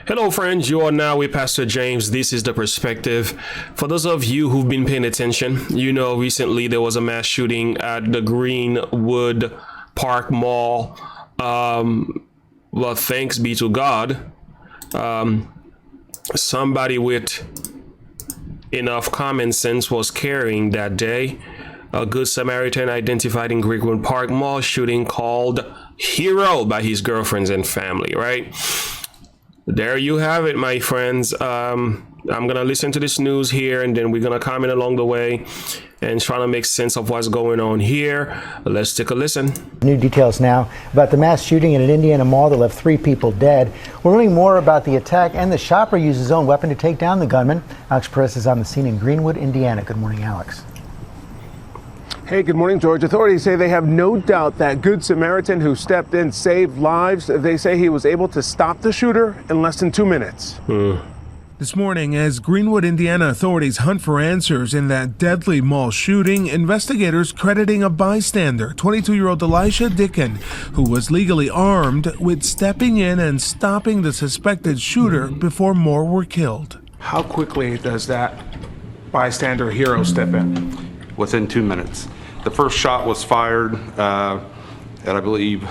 Hello, friends. You are now with Pastor James. This is The Perspective. For those of you who've been paying attention, you know recently there was a mass shooting at the Greenwood Park Mall. Well, thanks be to God. Somebody with enough common sense was carrying that day. A good Samaritan identified in Greenwood Park Mall shooting called hero by his girlfriends and family, right? There you have it, my friends. I'm going to listen to this news here, and then we're going to comment along the way and try to make sense of what's going on here. Let's take a listen. New details now about the mass shooting in an Indiana mall that left 3 people dead. We're learning more about the attack, and the shopper used his own weapon to take down the gunman. Alex Perez is on the scene in Greenwood, Indiana. Good morning, Alex. Hey, good morning, George. Authorities say they have no doubt that Good Samaritan who stepped in saved lives. They say he was able to stop the shooter in less than 2 minutes. This morning, as Greenwood, Indiana authorities hunt for answers in that deadly mall shooting, investigators crediting a bystander, 22-year-old Eli Dicken, who was legally armed, with stepping in and stopping the suspected shooter before more were killed. How quickly does that bystander hero step in? Within 2 minutes. The first shot was fired at, I believe,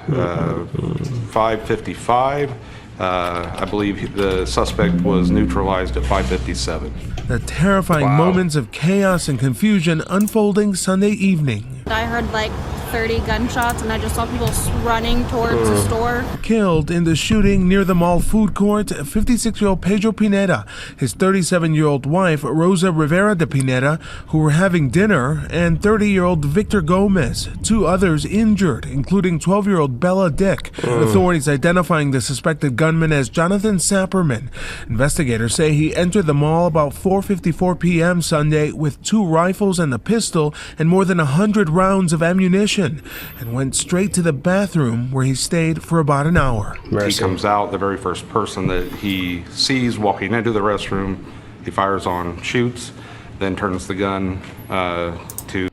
5:55. I believe the suspect was neutralized at 5:57. The terrifying moments of chaos and confusion unfolding Sunday evening. I heard like 30 gunshots and I just saw people running towards the store. Killed in the shooting near the mall food court, 56-year-old Pedro Pineda, his 37-year-old wife Rosa Rivera de Pineda, who were having dinner, and 30-year-old Victor Gomez. 2 others injured, including 12-year-old Bella Dick. Authorities identifying the suspected gunman as Jonathan Sapperman. Investigators say he entered the mall about 4:54 p.m. Sunday with 2 rifles and a pistol and more than 100 rounds of ammunition, and went straight to the bathroom where he stayed for about an hour. He comes out, the very first person that he sees walking into the restroom, he fires on, shoots, then turns the gun to...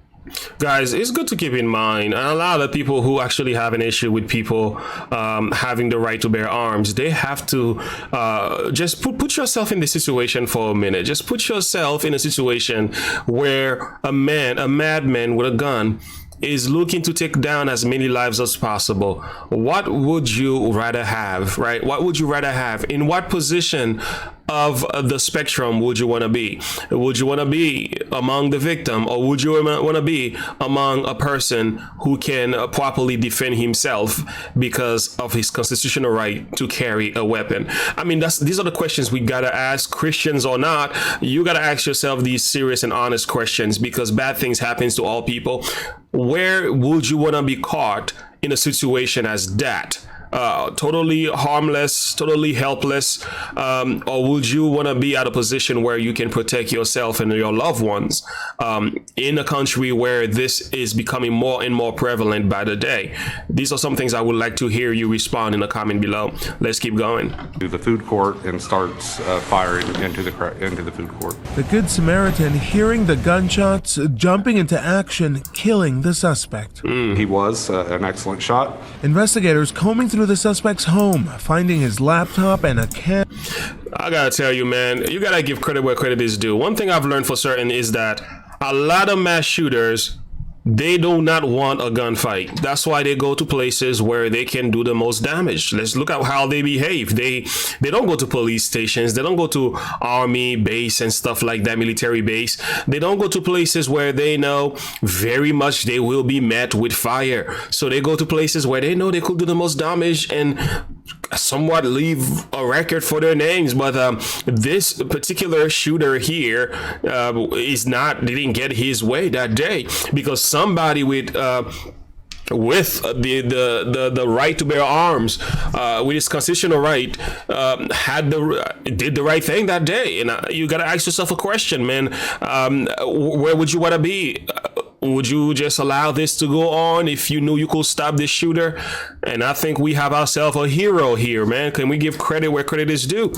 Guys, it's good to keep in mind, and a lot of people who actually have an issue with people having the right to bear arms, they have to just put yourself in the situation for a minute. Just put yourself in a situation where a madman with a gun is looking to take down as many lives as possible. What would you rather have, right? What would you rather have? In what position of the spectrum would you want to be? Would you want to be among the victim, or would you want to be among a person who can properly defend himself because of his constitutional right to carry a weapon? I mean, these are the questions we gotta ask, Christians or not. You gotta ask yourself these serious and honest questions, because bad things happens to all people. Where would you want to be caught in a situation as that? Totally harmless, totally helpless, or would you want to be at a position where you can protect yourself and your loved ones in a country where this is becoming more and more prevalent by the day? These are some things I would like to hear you respond in the comment below. Let's keep going. To the food court and starts firing into the food court. The Good Samaritan, hearing the gunshots, jumping into action, killing the suspect. He was an excellent shot. Investigators combing through the suspect's home, finding his laptop and a can. I gotta tell you, man, you gotta give credit where credit is due. One thing I've learned for certain is that a lot of mass shooters, they do not want a gunfight. That's why they go to places where they can do the most damage. Let's look at how they behave. They don't go to police stations. They don't go to army base and stuff like that, military base. They don't go to places where they know very much they will be met with fire. So they go to places where they know they could do the most damage and somewhat leave a record for their names. But this particular shooter here didn't get his way that day, because somebody with the right to bear arms, with his constitutional right, did the right thing that day. And you gotta ask yourself a question, man. Where would you want to be? Would you just allow this to go on if you knew you could stop this shooter? And I think we have ourselves a hero here, man. Can we give credit where credit is due?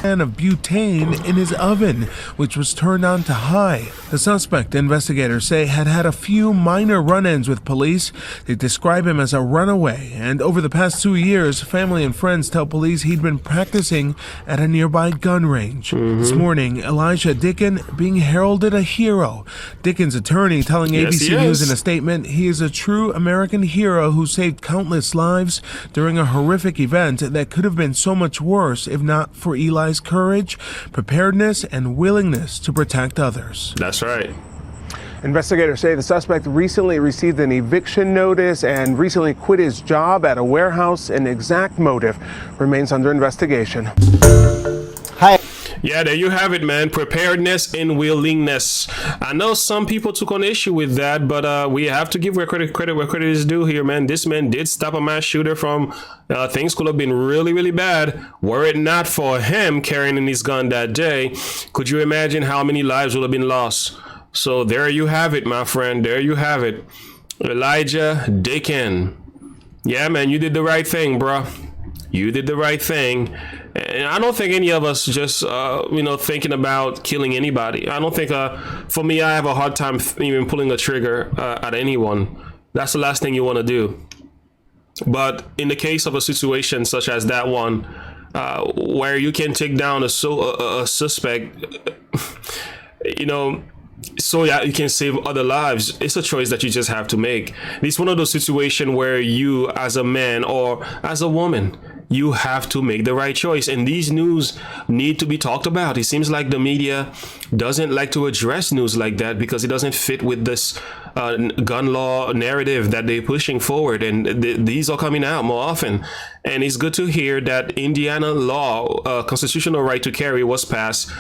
can of butane in his oven, which was turned on to high. The suspect, investigators say, had had a few minor run-ins with police. They describe him as a runaway, and over the past 2 years, family and friends tell police he'd been practicing at a nearby gun range. This morning, Eli Dicken being heralded a hero. Dicken's attorney telling ABC News in a statement he is a true American hero who saved countless lives during a horrific event that could have been so much worse if not for Eli's courage, preparedness, and willingness to protect others. That's right. Investigators say the suspect recently received an eviction notice and recently quit his job at a warehouse. An exact motive remains under investigation. Hi. Yeah, there you have it, man. Preparedness and willingness. I know some people took on issue with that, but we have to give where credit is due here, man. This man did stop a mass shooter from things could have been really, really bad. Were it not for him carrying his gun that day, could you imagine how many lives would have been lost? So there you have it, my friend. There you have it. Elijah Dicken. Yeah, man, you did the right thing, bro. You did the right thing. And I don't think any of us just, thinking about killing anybody. I don't think, for me, I have a hard time even pulling a trigger at anyone. That's the last thing you want to do. But in the case of a situation such as that one, where you can take down a suspect, so yeah, you can save other lives. It's a choice that you just have to make. It's one of those situations where you, as a man or as a woman, you have to make the right choice. And these news need to be talked about. It seems like the media doesn't like to address news like that because it doesn't fit with this gun law narrative that they're pushing forward. And these are coming out more often. And it's good to hear that Indiana law, constitutional right to carry, was passed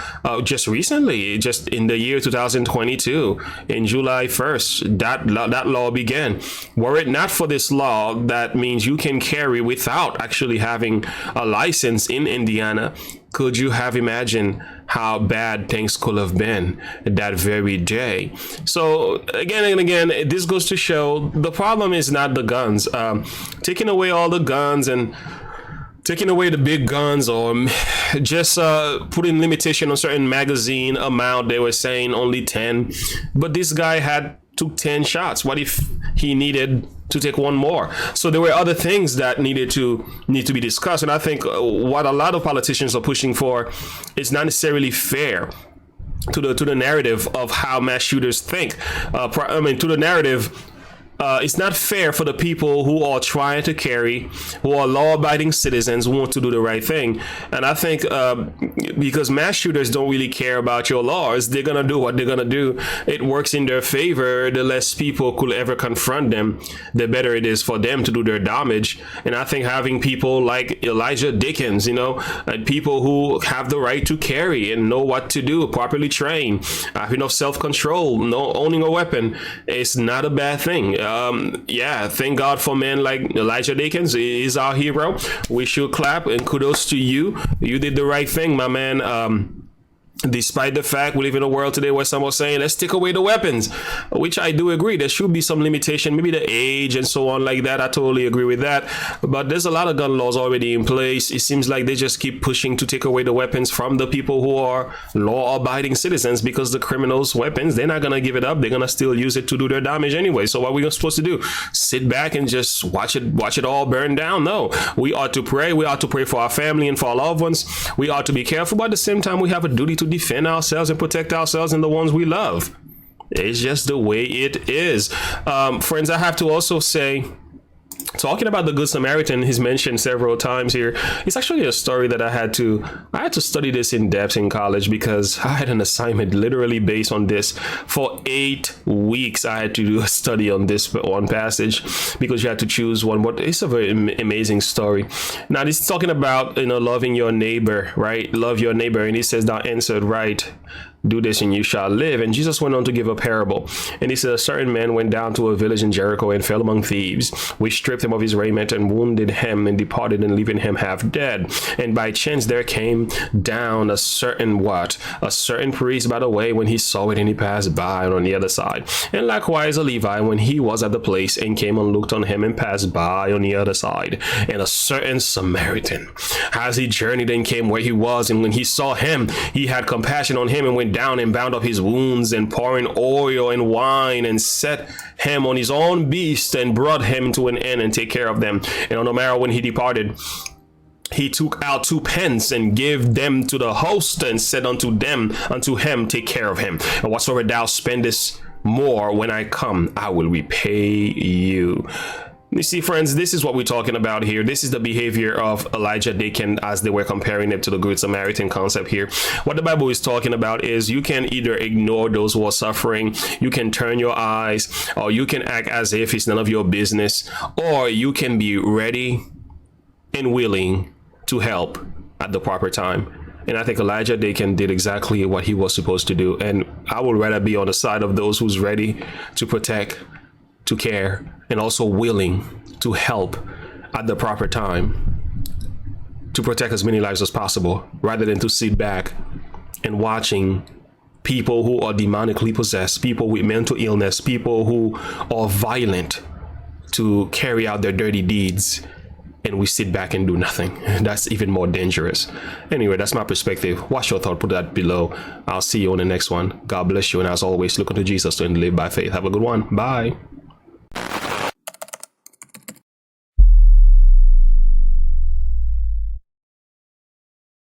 just recently, just in the year 2022, in July 1st. That law began. Were it not for this law, that means you can carry without actually having a license in Indiana. Could you have imagined how bad things could have been that very day? So again and again, this goes to show the problem is not the guns. Taking away all the guns and taking away the big guns, or just putting limitation on certain magazine amount. They were saying only 10, but this guy took 10 shots. What if he needed to take one more? So there were other things that need to be discussed. And I think what a lot of politicians are pushing for is not necessarily fair to the narrative of how mass shooters think. To the narrative. It's not fair for the people who are trying to carry, who are law-abiding citizens who want to do the right thing. And I think because mass shooters don't really care about your laws, they're going to do what they're going to do. It works in their favor. The less people could ever confront them, the better it is for them to do their damage. And I think having people like Elijah Dicken, and people who have the right to carry and know what to do, properly trained, have enough self-control, owning a weapon, it's not a bad thing. Thank God for men like Elijah Dicken. He's our hero. We should clap and kudos to you. You did the right thing, my man. Despite the fact we live in a world today where some are saying, let's take away the weapons, which I do agree. There should be some limitation, maybe the age and so on like that. I totally agree with that. But there's a lot of gun laws already in place. It seems like they just keep pushing to take away the weapons from the people who are law-abiding citizens, because the criminals' weapons, they're not going to give it up. They're going to still use it to do their damage anyway. So what are we supposed to do? Sit back and just watch it all burn down? No. We ought to pray. We ought to pray for our family and for our loved ones. We ought to be careful, but at the same time, we have a duty to defend ourselves and protect ourselves and the ones we love. It's just the way it is. Friends, I have to also say, talking about the Good Samaritan, he's mentioned several times here. It's actually a story that I had to study this in depth in college, because I had an assignment literally based on this. For 8 weeks, I had to do a study on this one passage, because you had to choose one. But it's a very amazing story. Now, this is talking about, loving your neighbor, right? Love your neighbor. And he says, thou answered right. Do this and you shall live. And Jesus went on to give a parable. And he said, a certain man went down to a village in Jericho and fell among thieves, which stripped him of his raiment and wounded him and departed, and leaving him half dead. And by chance there came down a certain priest by the way, when he saw it, and he passed by on the other side. And likewise a Levi, when he was at the place, and came and looked on him and passed by on the other side. And a certain Samaritan, as he journeyed and came where he was, and when he saw him, he had compassion on him, and went down and bound up his wounds, and pouring oil and wine, and set him on his own beast, and brought him to an inn, and take care of them. And on the morrow when he departed, he took out 2 pence and gave them to the host, and said unto him, take care of him, and whatsoever thou spendest more, when I come, I will repay you. You see, friends, this is what we're talking about here. This is the behavior of Elijah Dicken as they were comparing it to the Good Samaritan concept here. What the Bible is talking about is you can either ignore those who are suffering, you can turn your eyes, or you can act as if it's none of your business, or you can be ready and willing to help at the proper time. And I think Elijah Dicken did exactly what he was supposed to do. And I would rather be on the side of those who's ready to protect, to care, and also willing to help at the proper time to protect as many lives as possible, rather than to sit back and watching people who are demonically possessed, people with mental illness, people who are violent to carry out their dirty deeds, and we sit back and do nothing. That's even more dangerous. Anyway, that's my perspective. What's your thought? Put that below. I'll see you on the next one. God bless you, and as always, look unto Jesus and live by faith. Have a good one. Bye.